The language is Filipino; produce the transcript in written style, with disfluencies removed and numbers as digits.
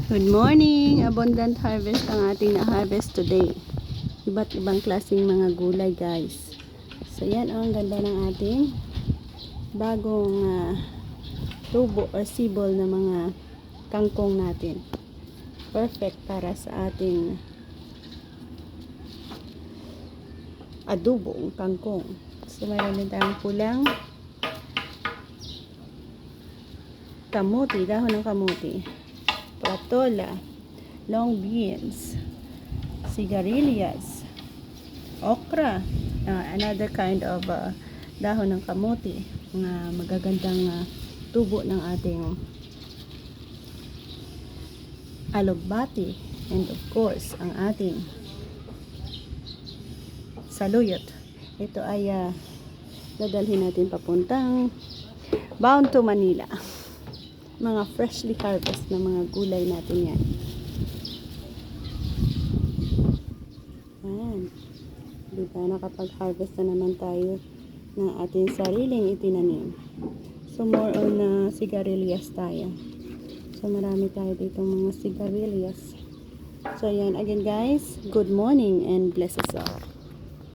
Good morning! Abundant harvest ang ating na-harvest today. Iba't ibang klaseng mga gulay, guys. So, yan ang ganda ng ating bagong tubo or sibol na mga kangkong natin. Perfect para sa ating adobong kangkong. So, mayroon din tayong pulang kamuti, dahon ng kamuti. Patola, long beans, sigarilyas, okra, another kind of dahon ng kamuti, mga magagandang tubo ng ating alugbati, and of course, ang ating saluyot. Ito ay dadalhin natin papuntang bound to Manila. Mga freshly harvest na mga gulay natin yan. Ayan. Diba, nakapag-harvest na naman tayo ng ating sariling itinanim. So, more on sigarilyas tayo. So, marami tayo dito mga sigarilyas. So, ayan. Again, guys, good morning and bless us all.